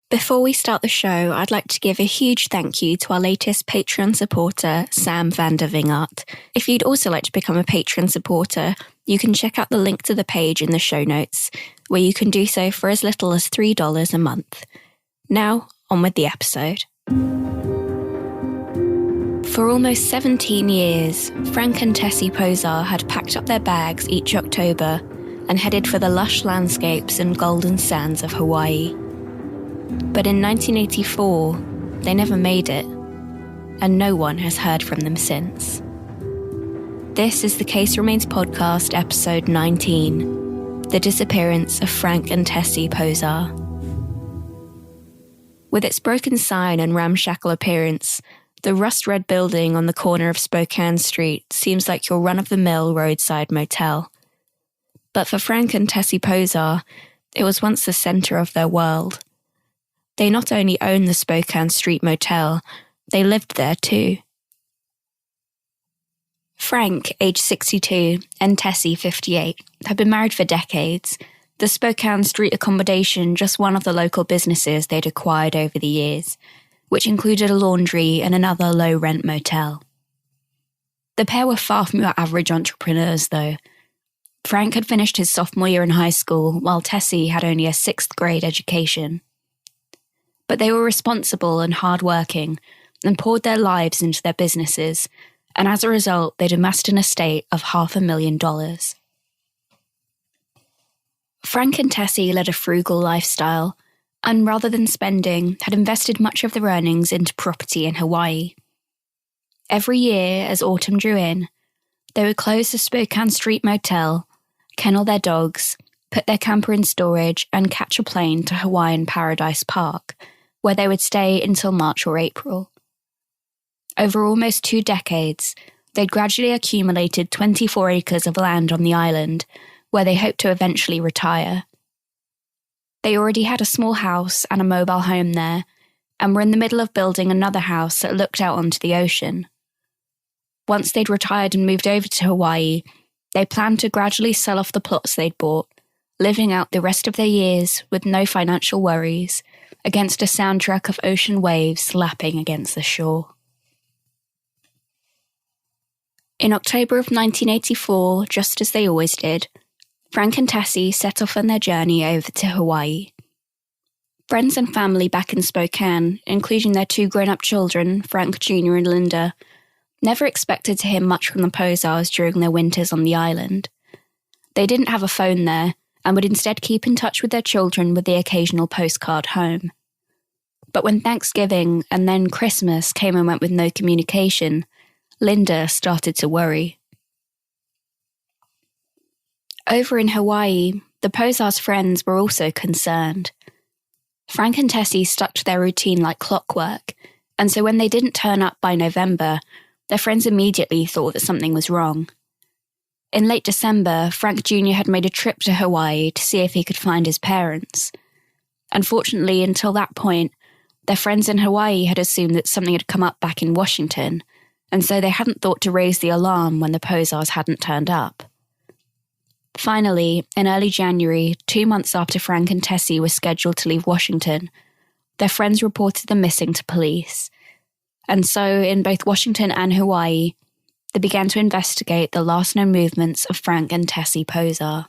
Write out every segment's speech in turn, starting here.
Before we start the show, I'd like to give a huge thank you to our latest Patreon supporter, Sam van der Vingart. If you'd also like to become a Patreon supporter, you can check out the link to the page in the show notes, where you can do so for as little as $3 a month. Now, on with the episode. For almost 17 years, Frank and Tessie Pozar had packed up their bags each October and headed for the lush landscapes and golden sands of Hawaii. But in 1984, they never made it, and no one has heard from them since. This is the Case Remains podcast, episode 19, The Disappearance of Frank and Tessie Pozar. With its broken sign and ramshackle appearance, the rust-red building on the corner of Spokane Street seems like your run-of-the-mill roadside motel. But for Frank and Tessie Pozar, it was once the centre of their world. They not only owned the Spokane Street Motel, they lived there too. Frank, age 62, and Tessie, 58, had been married for decades, the Spokane Street accommodation just one of the local businesses they'd acquired over the years, which included a laundry and another low-rent motel. The pair were far from your average entrepreneurs, though. Frank had finished his sophomore year in high school, while Tessie had only a 6th grade education. But they were responsible and hard-working and poured their lives into their businesses, and as a result, they'd amassed an estate of $500,000. Frank and Tessie led a frugal lifestyle, and rather than spending, had invested much of their earnings into property in Hawaii. Every year, as autumn drew in, they would close the Spokane Street Motel, kennel their dogs, put their camper in storage, and catch a plane to Hawaiian Paradise Park, where they would stay until March or April. Over almost 2 decades, they'd gradually accumulated 24 acres of land on the island, where they hoped to eventually retire. They already had a small house and a mobile home there, and were in the middle of building another house that looked out onto the ocean. Once they'd retired and moved over to Hawaii, they planned to gradually sell off the plots they'd bought, living out the rest of their years with no financial worries, against a soundtrack of ocean waves lapping against the shore. In October of 1984, just as they always did, Frank and Tessie set off on their journey over to Hawaii. Friends and family back in Spokane, including their 2 grown-up children, Frank Jr. and Linger, never expected to hear much from the Pozars during their winters on the island. They didn't have a phone there, and would instead keep in touch with their children with the occasional postcard home. But when Thanksgiving and then Christmas came and went with no communication, Linda started to worry. Over in Hawaii, the Pozars' friends were also concerned. Frank and Tessie stuck to their routine like clockwork, and so when they didn't turn up by November, their friends immediately thought that something was wrong. In late December, Frank Jr. had made a trip to Hawaii to see if he could find his parents. Unfortunately, until that point, their friends in Hawaii had assumed that something had come up back in Washington, and so they hadn't thought to raise the alarm when the Pozars hadn't turned up. Finally, in early January, 2 months after Frank and Tessie were scheduled to leave Washington, their friends reported them missing to police. And so, in both Washington and Hawaii, they began to investigate the last known movements of Frank and Tessie Pozar.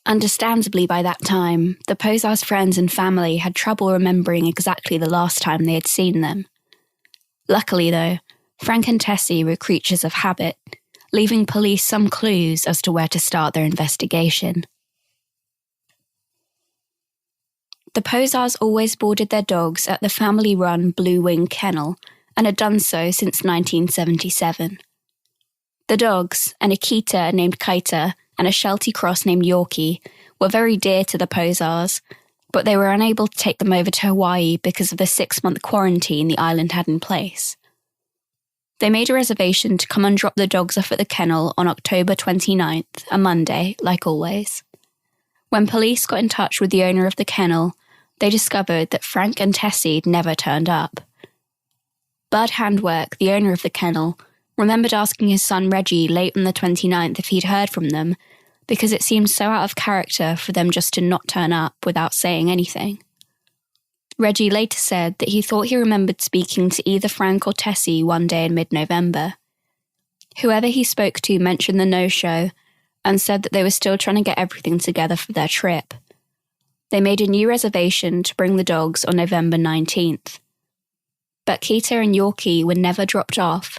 Understandably, by that time, the Pozars' friends and family had trouble remembering exactly the last time they had seen them. Luckily, though, Frank and Tessie were creatures of habit, leaving police some clues as to where to start their investigation. The Pozars always boarded their dogs at the family-run Blue Wing Kennel, and had done so since 1977. The dogs, an Akita named Kaita and a Sheltie Cross named Yorkie, were very dear to the Pozars, but they were unable to take them over to Hawaii because of the 6-month quarantine the island had in place. They made a reservation to come and drop the dogs off at the kennel on October 29th, a Monday, like always. When police got in touch with the owner of the kennel, they discovered that Frank and Tessie never turned up. Bud Handwork, the owner of the kennel, remembered asking his son Reggie late on the 29th if he'd heard from them, because it seemed so out of character for them just to not turn up without saying anything. Reggie later said that he thought he remembered speaking to either Frank or Tessie one day in mid-November. Whoever he spoke to mentioned the no-show and said that they were still trying to get everything together for their trip. They made a new reservation to bring the dogs on November 19th. But Keita and Yorkie were never dropped off,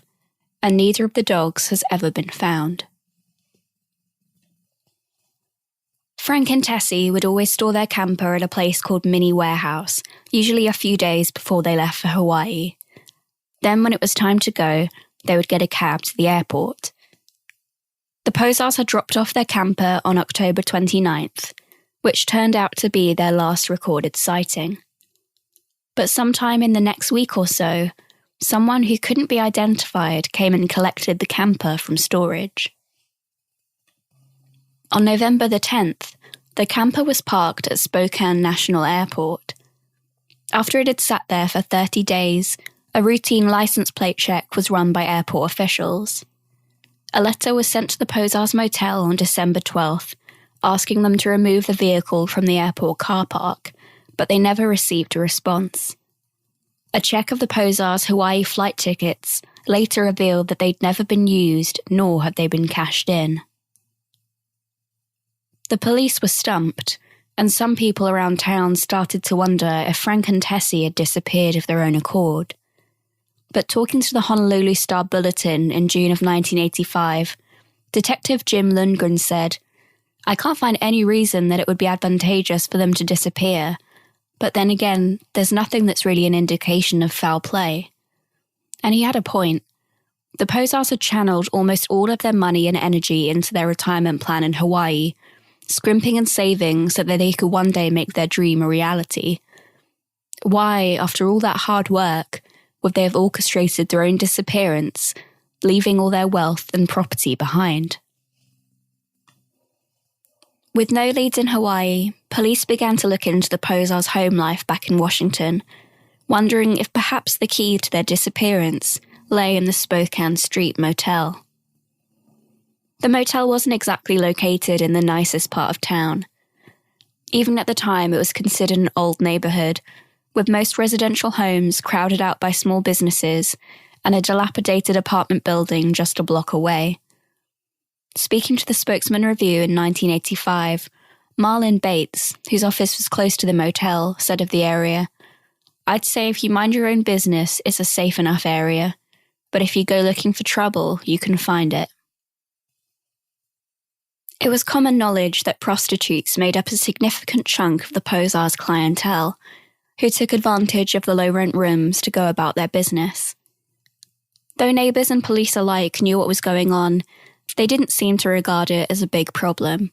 and neither of the dogs has ever been found. Frank and Tessie would always store their camper at a place called Mini Warehouse, usually a few days before they left for Hawaii. Then when it was time to go, they would get a cab to the airport. The Pozers had dropped off their camper on October 29th, which turned out to be their last recorded sighting. But sometime in the next week or so, someone who couldn't be identified came and collected the camper from storage. On November the 10th, the camper was parked at Spokane National Airport. After it had sat there for 30 days, a routine license plate check was run by airport officials. A letter was sent to the Pozers motel on December 12th, asking them to remove the vehicle from the airport car park, but they never received a response. A check of the Pozers' Hawaii flight tickets later revealed that they'd never been used, nor had they been cashed in. The police were stumped, and some people around town started to wonder if Frank and Tessie had disappeared of their own accord. But talking to the Honolulu Star-Bulletin in June of 1985, Detective Jim Lundgren said, "I can't find any reason that it would be advantageous for them to disappear, but then again, there's nothing that's really an indication of foul play." And he had a point. The Pozers had channeled almost all of their money and energy into their retirement plan in Hawaii, scrimping and saving so that they could one day make their dream a reality. Why, after all that hard work, would they have orchestrated their own disappearance, leaving all their wealth and property behind? With no leads in Hawaii, police began to look into the Pozers' home life back in Washington, wondering if perhaps the key to their disappearance lay in the Spokane Street motel. The motel wasn't exactly located in the nicest part of town. Even at the time, it was considered an old neighbourhood, with most residential homes crowded out by small businesses and a dilapidated apartment building just a block away. Speaking to the Spokesman-Review in 1985, Marlon Bates, whose office was close to the motel, said of the area, "I'd say if you mind your own business, it's a safe enough area, but if you go looking for trouble, you can find it." It was common knowledge that prostitutes made up a significant chunk of the Pozers' clientele, who took advantage of the low-rent rooms to go about their business. Though neighbours and police alike knew what was going on, they didn't seem to regard it as a big problem.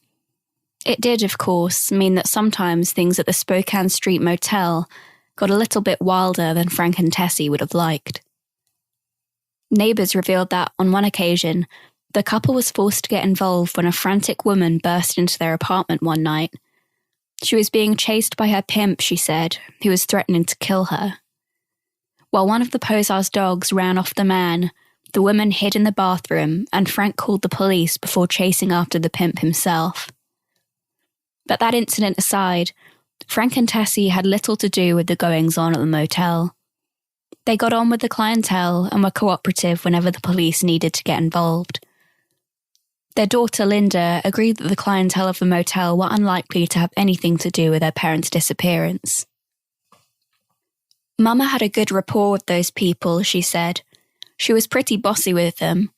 It did, of course, mean that sometimes things at the Spokane Street motel got a little bit wilder than Frank and Tessie would have liked. Neighbours revealed that, on one occasion, the couple was forced to get involved when a frantic woman burst into their apartment one night. She was being chased by her pimp, she said, who was threatening to kill her. While one of the Pozers' dogs ran off the man, the woman hid in the bathroom and Frank called the police before chasing after the pimp himself. But that incident aside, Frank and Tessie had little to do with the goings-on at the motel. They got on with the clientele and were cooperative whenever the police needed to get involved. Their daughter, Linda, agreed that the clientele of the motel were unlikely to have anything to do with their parents' disappearance. Mama had a good rapport with those people, she said. She was pretty bossy with them.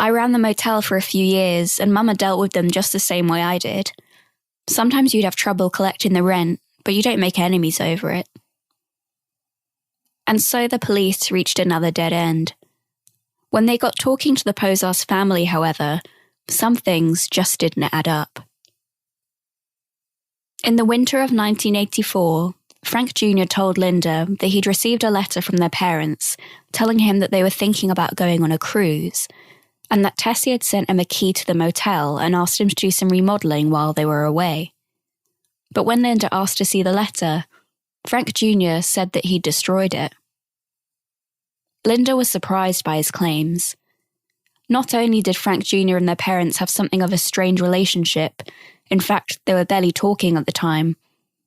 I ran the motel for a few years, and Mama dealt with them just the same way I did. Sometimes you'd have trouble collecting the rent, but you don't make enemies over it. And so the police reached another dead end. When they got talking to the Pozers' family, however, some things just didn't add up. In the winter of 1984, Frank Jr. told Linda that he'd received a letter from their parents telling him that they were thinking about going on a cruise, and that Tessie had sent him a key to the motel and asked him to do some remodeling while they were away. But when Linda asked to see the letter, Frank Jr. said that he'd destroyed it. Linda was surprised by his claims. Not only did Frank Jr. and their parents have something of a strained relationship, in fact, they were barely talking at the time,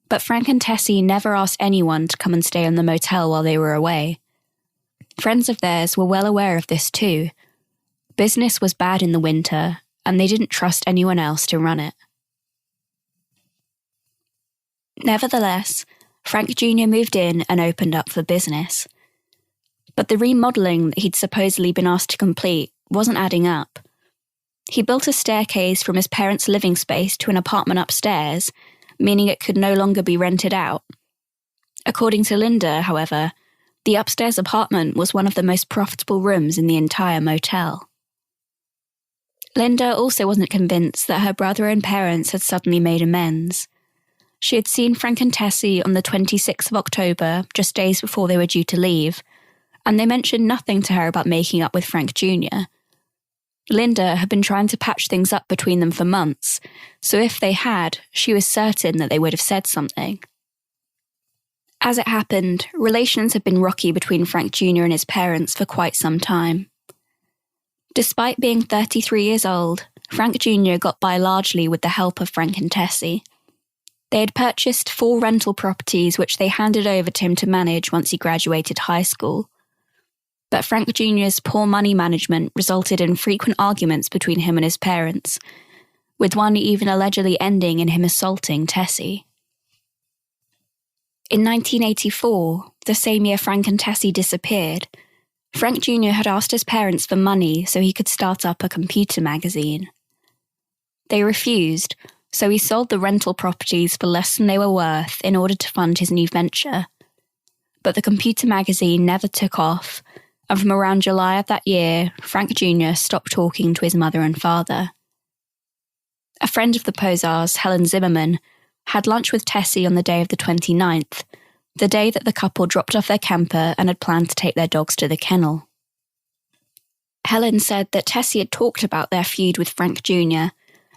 but Frank and Tessie never asked anyone to come and stay in the motel while they were away. Friends of theirs were well aware of this too. Business was bad in the winter, and they didn't trust anyone else to run it. Nevertheless, Frank Jr. moved in and opened up for business. But the remodelling that he'd supposedly been asked to complete wasn't adding up. He built a staircase from his parents' living space to an apartment upstairs, meaning it could no longer be rented out. According to Linger, however, the upstairs apartment was one of the most profitable rooms in the entire motel. Linger also wasn't convinced that her brother and parents had suddenly made amends. She had seen Frank and Tessie on the 26th of October, just days before they were due to leave, and they mentioned nothing to her about making up with Frank Jr. Linger had been trying to patch things up between them for months, so if they had, she was certain that they would have said something. As it happened, relations had been rocky between Frank Jr. and his parents for quite some time. Despite being 33 years old, Frank Jr. got by largely with the help of Frank and Tessie. They had purchased 4 rental properties which they handed over to him to manage once he graduated high school. But Frank Jr.'s poor money management resulted in frequent arguments between him and his parents, with one even allegedly ending in him assaulting Tessie. In 1984, the same year Frank and Tessie disappeared, Frank Jr. had asked his parents for money so he could start up a computer magazine. They refused, so he sold the rental properties for less than they were worth in order to fund his new venture. But the computer magazine never took off, and from around July of that year, Frank Jr. stopped talking to his mother and father. A friend of the Pozers, Helen Zimmerman, had lunch with Tessie on the day of the 29th, the day that the couple dropped off their camper and had planned to take their dogs to the kennel. Helen said that Tessie had talked about their feud with Frank Jr.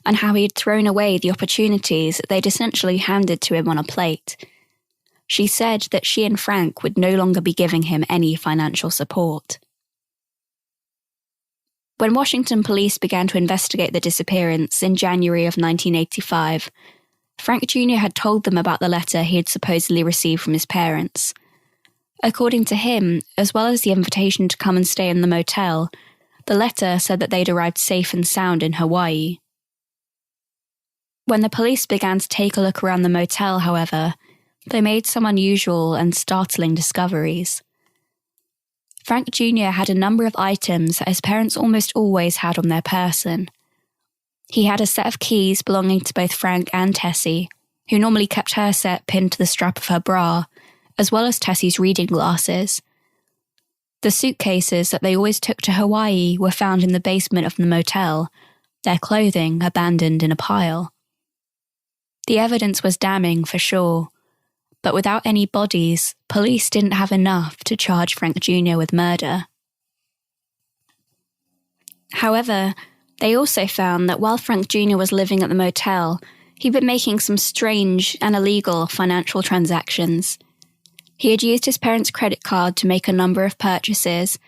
and how he had thrown away the opportunities that they'd essentially handed to him on a plate. She said that she and Frank would no longer be giving him any financial support. When Washington police began to investigate the disappearance in January of 1985, Frank Jr. had told them about the letter he had supposedly received from his parents. According to him, as well as the invitation to come and stay in the motel, the letter said that they'd arrived safe and sound in Hawaii. When the police began to take a look around the motel, however, they made some unusual and startling discoveries. Frank Jr. had a number of items that his parents almost always had on their person. He had a set of keys belonging to both Frank and Tessie, who normally kept her set pinned to the strap of her bra, as well as Tessie's reading glasses. The suitcases that they always took to Hawaii were found in the basement of the motel, their clothing abandoned in a pile. The evidence was damning for sure, but without any bodies, police didn't have enough to charge Frank Jr. with murder. However, they also found that while Frank Jr. was living at the motel, he'd been making some strange and illegal financial transactions. He had used his parents' credit card to make a number of purchases,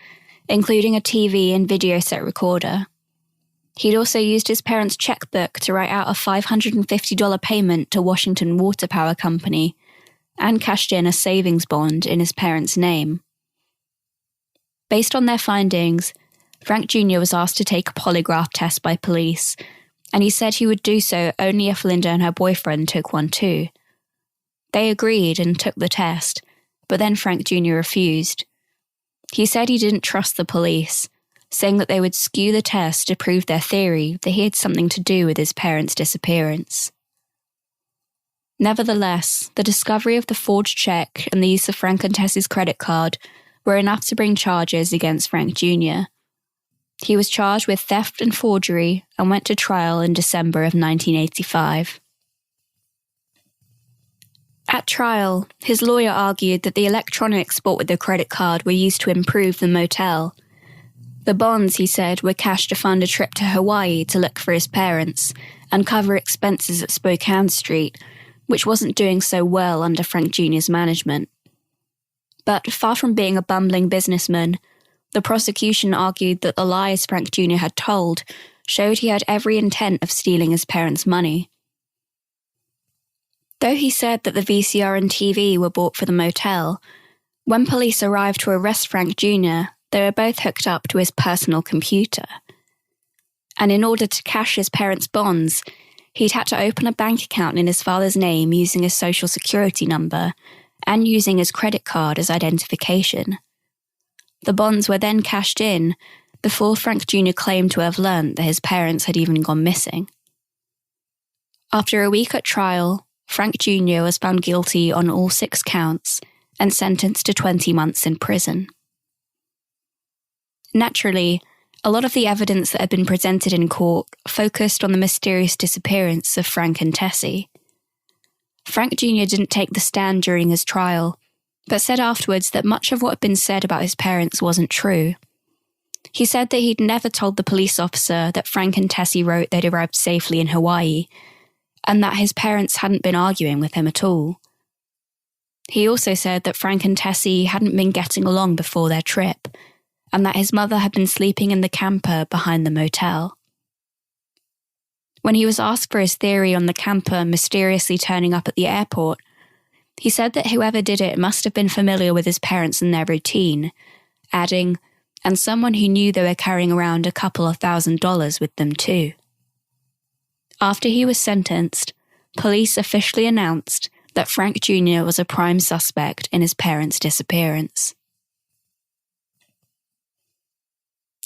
including a TV and video set recorder. He'd also used his parents' checkbook to write out a $550 payment to Washington Water Power Company and cashed in a savings bond in his parents' name. Based on their findings, Frank Jr. was asked to take a polygraph test by police, and he said he would do so only if Linda and her boyfriend took one too. They agreed and took the test, but then Frank Jr. refused. He said he didn't trust the police, saying that they would skew the test to prove their theory that he had something to do with his parents' disappearance. Nevertheless, the discovery of the forged check and the use of Frank and Tessie's credit card were enough to bring charges against Frank Jr. He was charged with theft and forgery and went to trial in December of 1985. At trial, his lawyer argued that the electronics bought with the credit card were used to improve the motel. The bonds, he said, were cashed to fund a trip to Hawaii to look for his parents and cover expenses at Spokane Street, which wasn't doing so well under Frank Jr.'s management. But far from being a bumbling businessman, the prosecution argued that the lies Frank Jr. had told showed he had every intent of stealing his parents' money. Though he said that the VCR and TV were bought for the motel, when police arrived to arrest Frank Jr., they were both hooked up to his personal computer. And in order to cash his parents' bonds, he'd had to open a bank account in his father's name using his social security number and using his credit card as identification. The bonds were then cashed in before Frank Jr. claimed to have learnt that his parents had even gone missing. After a week at trial, Frank Jr. was found guilty on all 6 counts and sentenced to 20 months in prison. Naturally, a lot of the evidence that had been presented in court focused on the mysterious disappearance of Frank and Tessie. Frank Jr. didn't take the stand during his trial, but said afterwards that much of what had been said about his parents wasn't true. He said that he'd never told the police officer that Frank and Tessie wrote they'd arrived safely in Hawaii, and that his parents hadn't been arguing with him at all. He also said that Frank and Tessie hadn't been getting along before their trip, and that his mother had been sleeping in the camper behind the motel. When he was asked for his theory on the camper mysteriously turning up at the airport, he said that whoever did it must have been familiar with his parents and their routine, adding, and someone who knew they were carrying around a couple of $1,000s with them too. After he was sentenced, police officially announced that Frank Jr. was a prime suspect in his parents' disappearance.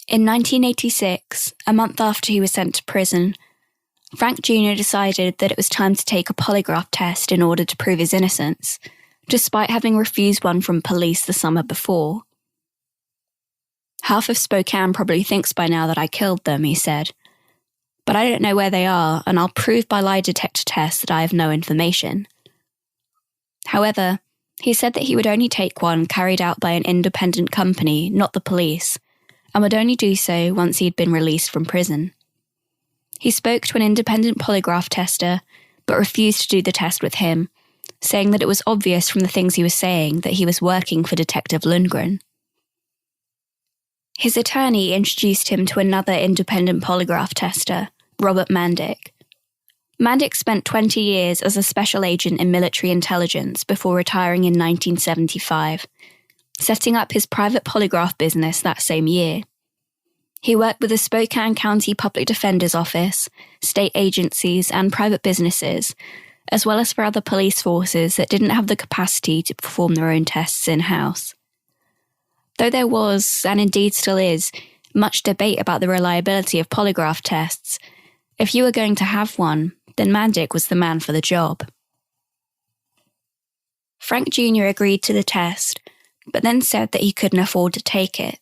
In 1986, a month after he was sent to prison, Frank Jr. decided that it was time to take a polygraph test in order to prove his innocence, despite having refused one from police the summer before. "Half of Spokane probably thinks by now that I killed them," he said. "But I don't know where they are, and I'll prove by lie detector tests that I have no information." However, he said that he would only take one carried out by an independent company, not the police, and would only do so once he had been released from prison. He spoke to an independent polygraph tester, but refused to do the test with him, saying that it was obvious from the things he was saying that he was working for Detective Linger. His attorney introduced him to another independent polygraph tester, Robert Mandic. Mandic spent 20 years as a special agent in military intelligence before retiring in 1975, setting up his private polygraph business that same year. He worked with the Spokane County Public Defender's Office, state agencies, and private businesses, as well as for other police forces that didn't have the capacity to perform their own tests in-house. Though there was, and indeed still is, much debate about the reliability of polygraph tests, if you were going to have one, then Mandic was the man for the job. Frank Jr. agreed to the test, but then said that he couldn't afford to take it,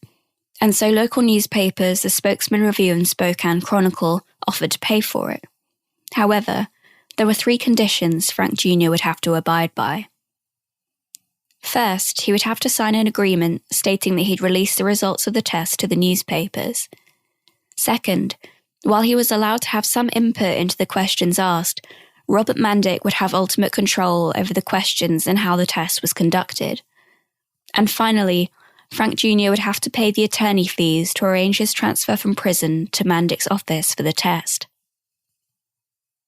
and so local newspapers, the Spokesman-Review and Spokane Chronicle, offered to pay for it. However, there were 3 conditions Frank Jr. would have to abide by. First, he would have to sign an agreement stating that he'd release the results of the test to the newspapers. Second, while he was allowed to have some input into the questions asked, Robert Mandic would have ultimate control over the questions and how the test was conducted. And finally, Frank Jr. would have to pay the attorney fees to arrange his transfer from prison to Mandic's office for the test.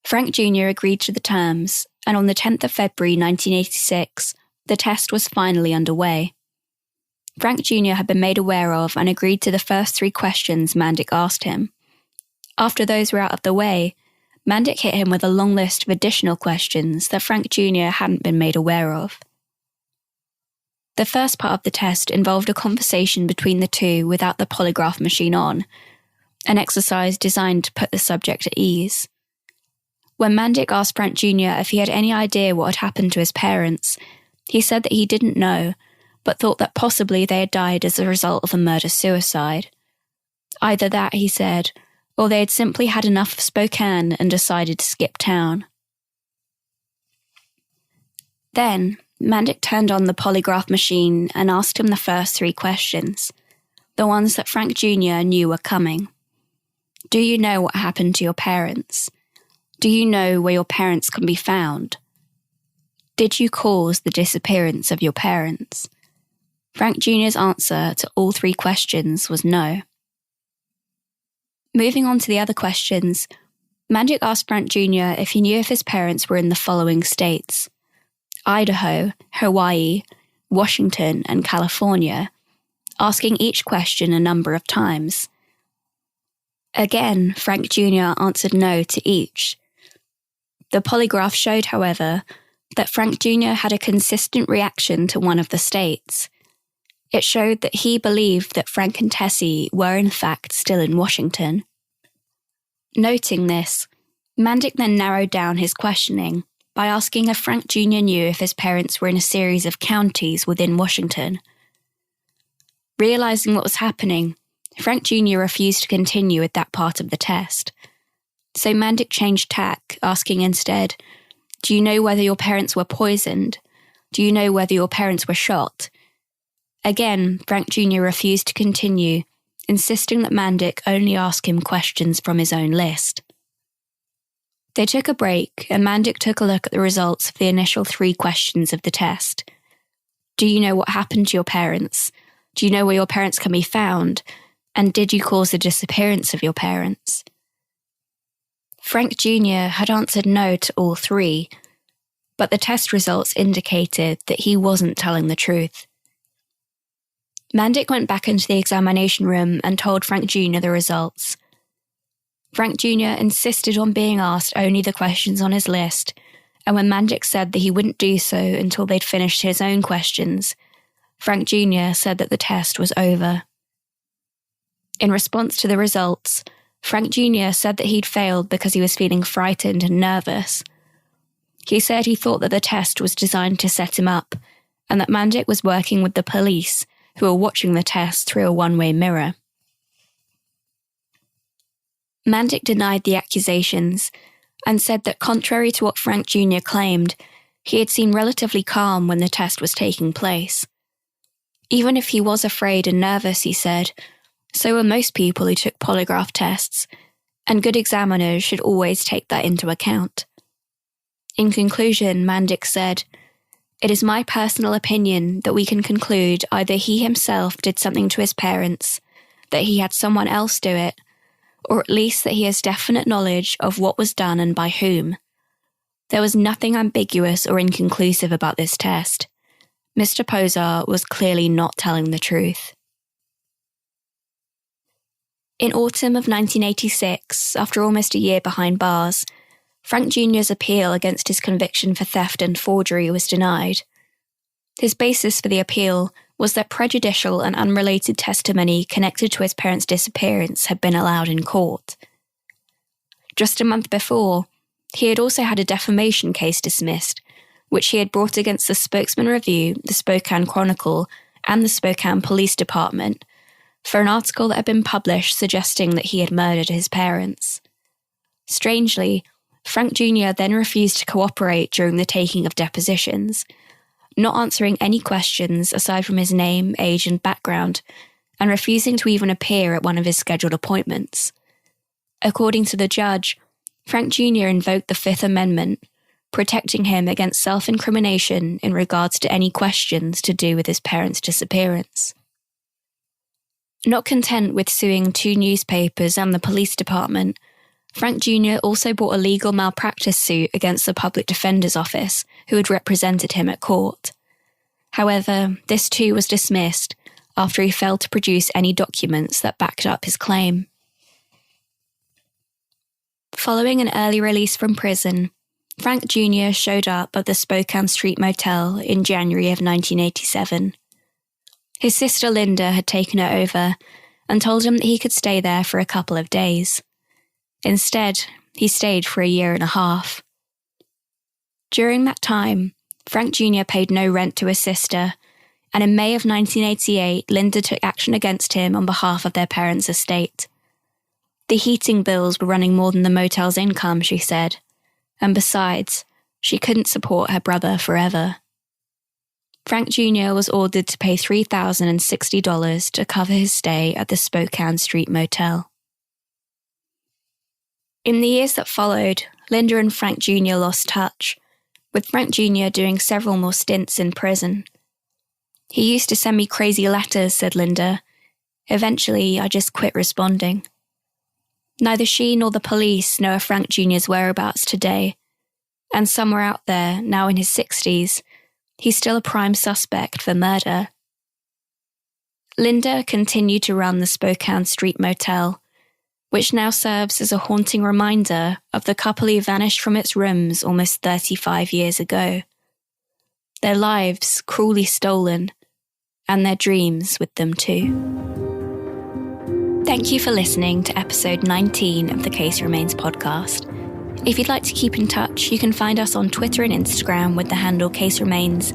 Frank Jr. agreed to the terms, and on the 10th of February 1986, the test was finally underway. Frank Jr. had been made aware of and agreed to the first 3 questions Mandic asked him. After those were out of the way, Mandic hit him with a long list of additional questions that Frank Jr. hadn't been made aware of. The first part of the test involved a conversation between the two without the polygraph machine on, an exercise designed to put the subject at ease. When Mandic asked Frank Jr. if he had any idea what had happened to his parents, he said that he didn't know, but thought that possibly they had died as a result of a murder-suicide. Either that, he said, or they had simply had enough of Spokane and decided to skip town. Then, Mandic turned on the polygraph machine and asked him the first 3 questions, the ones that Frank Jr. knew were coming. Do you know what happened to your parents? Do you know where your parents can be found? Did you cause the disappearance of your parents? Frank Jr.'s answer to all 3 questions was no. Moving on to the other questions, Mandic asked Frank Jr. if he knew if his parents were in the following states: Idaho, Hawaii, Washington, and California, asking each question a number of times. Again, Frank Jr. answered no to each. The polygraph showed, however, that Frank Jr. had a consistent reaction to one of the states. It showed that he believed that Frank and Tessie were in fact still in Washington. Noting this, Mandic then narrowed down his questioning by asking if Frank Jr. knew if his parents were in a series of counties within Washington. Realising what was happening, Frank Jr. refused to continue with that part of the test. So Mandic changed tack, asking instead, "Do you know whether your parents were poisoned? Do you know whether your parents were shot?" Again, Frank Jr. refused to continue, insisting that Mandic only ask him questions from his own list. They took a break, and Mandic took a look at the results of the initial 3 questions of the test. Do you know what happened to your parents? Do you know where your parents can be found? And did you cause the disappearance of your parents? Frank Jr. had answered no to all 3, but the test results indicated that he wasn't telling the truth. Mandic went back into the examination room and told Frank Jr. the results. Frank Jr. insisted on being asked only the questions on his list, and when Mandic said that he wouldn't do so until they'd finished his own questions, Frank Jr. said that the test was over. In response to the results, Frank Jr. said that he'd failed because he was feeling frightened and nervous. He said he thought that the test was designed to set him up, and that Mandic was working with the police, who were watching the test through a one-way mirror. Mandic denied the accusations and said that contrary to what Frank Jr. claimed, he had seemed relatively calm when the test was taking place. Even if he was afraid and nervous, he said, so were most people who took polygraph tests, and good examiners should always take that into account. In conclusion, Mandic said, "It is my personal opinion that we can conclude either he himself did something to his parents, that he had someone else do it, or at least that he has definite knowledge of what was done and by whom. There was nothing ambiguous or inconclusive about this test. Mr. Pozar was clearly not telling the truth." In autumn of 1986, after almost a year behind bars, Frank Jr.'s appeal against his conviction for theft and forgery was denied. His basis for the appeal was that prejudicial and unrelated testimony connected to his parents' disappearance had been allowed in court. Just a month before, he had also had a defamation case dismissed, which he had brought against the Spokesman-Review, the Spokane Chronicle, and the Spokane Police Department, for an article that had been published suggesting that he had murdered his parents. Strangely, Frank Jr. then refused to cooperate during the taking of depositions, not answering any questions aside from his name, age, and background, and refusing to even appear at one of his scheduled appointments. According to the judge, Frank Jr. invoked the Fifth Amendment, protecting him against self-incrimination in regards to any questions to do with his parents' disappearance. Not content with suing 2 newspapers and the police department, Frank Jr. also brought a legal malpractice suit against the public defender's office, who had represented him at court. However, this too was dismissed after he failed to produce any documents that backed up his claim. Following an early release from prison, Frank Jr. showed up at the Spokane Street Motel in January of 1987. His sister Linda had taken her over and told him that he could stay there for a couple of days. Instead, he stayed for a year and a half. During that time, Frank Jr. paid no rent to his sister, and in May of 1988, Linda took action against him on behalf of their parents' estate. The heating bills were running more than the motel's income, she said, and besides, she couldn't support her brother forever. Frank Jr. was ordered to pay $3,060 to cover his stay at the Spokane Street Motel. In the years that followed, Linda and Frank Jr. lost touch, with Frank Jr. doing several more stints in prison. He used to send me crazy letters, said Linda. Eventually, I just quit responding. Neither she nor the police know of Frank Jr.'s whereabouts today, and somewhere out there, now in his 60s, he's still a prime suspect for murder. Linda continued to run the Spokane Street Motel, which now serves as a haunting reminder of the couple who vanished from its rooms almost 35 years ago. Their lives cruelly stolen, and their dreams with them too. Thank you for listening to episode 19 of the Case Remains podcast. If you'd like to keep in touch, you can find us on Twitter and Instagram with the handle Case Remains,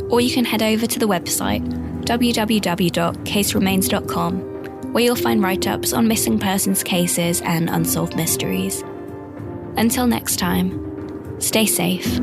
or you can head over to the website www.caseremains.com, where you'll find write-ups on missing persons cases and unsolved mysteries. Until next time, stay safe.